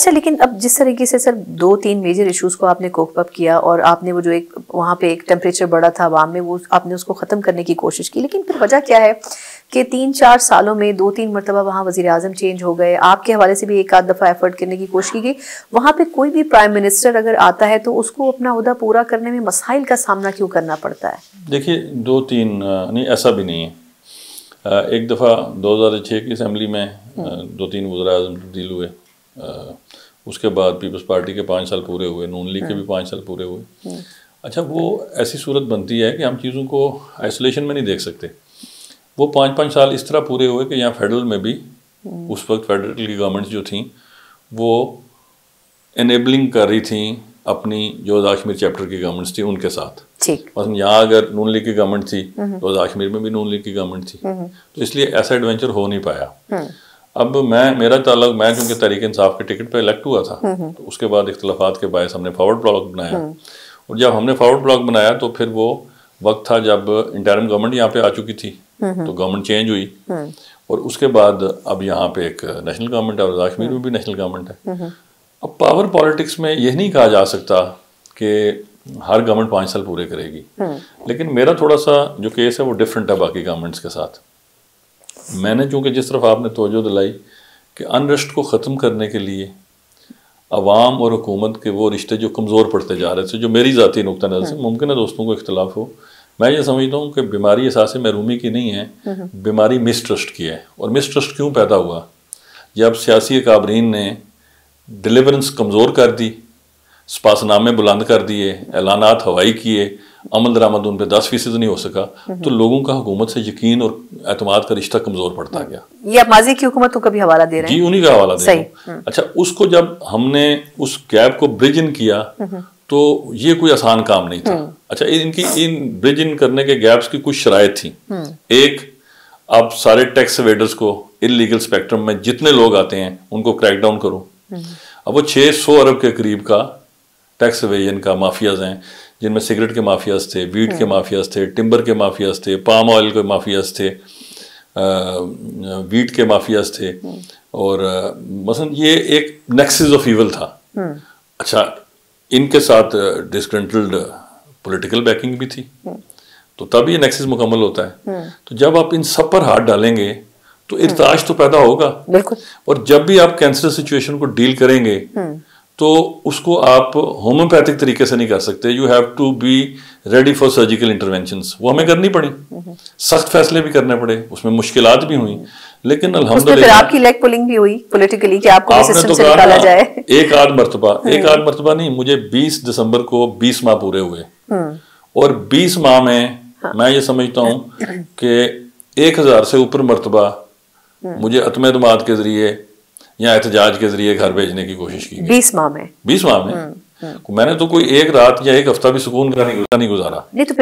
अच्छा, लेकिन अब जिस तरीके से सर 2-3 मेजर इश्यूज को आपने कोप अप किया और आपने वो जो एक वहाँ पे एक टेम्परेचर बढ़ा था आवाम में, वो आपने उसको ख़त्म करने की कोशिश की, लेकिन फिर वजह क्या है कि 3-4 सालों में 2-3 मरतबा वहाँ वज़ीर आज़म चेंज हो गए, आपके हवाले से भी एक आध दफ़ा एफर्ट करने की कोशिश की गई। वहाँ पे कोई भी प्राइम मिनिस्टर अगर आता है तो उसको अपना ओहदा पूरा करने में मसाइल का सामना क्यों करना पड़ता है? देखिए 2-3 नहीं, ऐसा भी नहीं है। एक दफ़ा 2006 की असम्बली में 2-3 वज़ीर आज़म तब्दील हुए, उसके बाद पीपल्स पार्टी के 5 साल पूरे हुए, नून लीग के भी 5 साल पूरे हुए। अच्छा, वो ऐसी सूरत बनती है कि हम चीज़ों को आइसोलेशन में नहीं देख सकते। वो 5-5 साल इस तरह पूरे हुए कि यहाँ फेडरल में भी उस वक्त फेडरल की गवर्नमेंट्स जो थी वो एनेबलिंग कर रही थी अपनी जो कश्मीर चैप्टर की गवर्नमेंट्स थी उनके साथ। मतलब यहाँ अगर नून लीग की गवर्नमेंट थी तो कश्मीर में भी नून लीग की गवर्नमेंट थी, तो इसलिए ऐसा एडवेंचर हो नहीं पाया। अब मेरा ताल्लुक, मैं चूँकि तहरीक इंसाफ के टिकट पे इलेक्ट हुआ था, तो उसके बाद इख्तिलाफात के बायस हमने फॉरवर्ड ब्लॉक बनाया, और जब हमने फॉरवर्ड ब्लॉक बनाया तो फिर वो वक्त था जब इंटरिम गवर्नमेंट यहाँ पे आ चुकी थी, तो गवर्नमेंट चेंज हुई, और उसके बाद अब यहाँ पे एक नेशनल गवर्नमेंट है और कश्मीर में भी नेशनल गवर्नमेंट है। अब पावर पॉलिटिक्स में यह नहीं कहा जा सकता कि हर गवर्नमेंट 5 साल पूरे करेगी, लेकिन मेरा थोड़ा सा जो केस है वो डिफरेंट है बाकी गवर्नमेंट्स के साथ। मैंने चूँकि जिस तरफ आपने तवज्जो दिलाई कि अनरेस्ट को ख़त्म करने के लिए अवाम और हुकूमत के वो रिश्ते जो कमज़ोर पड़ते जा रहे थे, जो मेरी ज़ाती नुक्ता नज़र से, मुमकिन है दोस्तों को इख्तलाफ हो, मैं ये समझता हूँ कि बीमारी एहसास महरूमी की नहीं है, बीमारी मिसट्रस्ट की है। और मिसट्रस्ट क्यों पैदा हुआ? जब सियासी अकाबरीन ने डिलीवरेंस कमज़ोर कर दी, स्पासनामे बुलंद कर दिए, ऐलानात हवाई किए, अमल दरामद उन पर 10% नहीं हो सका, तो लोगों का हुकूमत से यकीन और एतमाद का रिश्ता कमज़ोर पड़ता गया। ये आप माजी की हुकूमत को कभी हवाला दे रहे हैं? जी, उन्हीं का हवाला दे रहे हैं। अच्छा, उसको जब हमने उस गैप को ब्रिज इन किया तो ये कोई आसान काम नहीं था। अच्छा, इनकी इन ब्रिज इन करने के गैप्स की कुछ शराइत थी। एक, अब सारे टैक्स एवेडर्स को इलीगल स्पेक्ट्रम में जितने लोग आते हैं उनको क्रैकडाउन करो। अब वो 600 अरब के करीब का टैक्स एवेजन का माफियाज हैं, जिनमें सिगरेट के माफियाज थे, वीट के माफियाज थे, टिम्बर के माफियाज थे, पाम ऑयल के माफियाज थे, वीट के माफियाज थे, और मसलन ये एक नेक्सस ऑफ ईवल था। अच्छा, इनके साथ डिस्ग्रंटल्ड पॉलिटिकल बैकिंग भी थी, तो तब ये नेक्सस मुकम्मल होता है। तो जब आप इन सब पर हाथ डालेंगे तो इर्ताश तो पैदा होगा, और जब भी आप कैंसर सिचुएशन को डील करेंगे तो उसको आप होम्योपैथिक तरीके से नहीं कर सकते। You have to be ready for surgical interventions. वो हमें करनी पड़ी, सख्त फैसले भी करने पड़े, उसमें मुश्किलात भी हुई, लेकिन अल्हम्दुलिल्लाह आपकी लेग पुलिंग भी हुई पॉलिटिकली कि आपको सिस्टम से निकाला जाए। एक आध मरतबा नहीं, मुझे 20 दिसंबर को 20 माह पूरे हुए, और 20 माह में मैं ये समझता हूँ कि 1000 से ऊपर मरतबा मुझे अतमेदमाद के जरिए या एहतजाज के जरिए घर भेजने की कोशिश की गई। 20 माह में मैंने तो कोई एक रात या एक हफ्ता भी सुकून का नहीं गुजारा। नहीं तो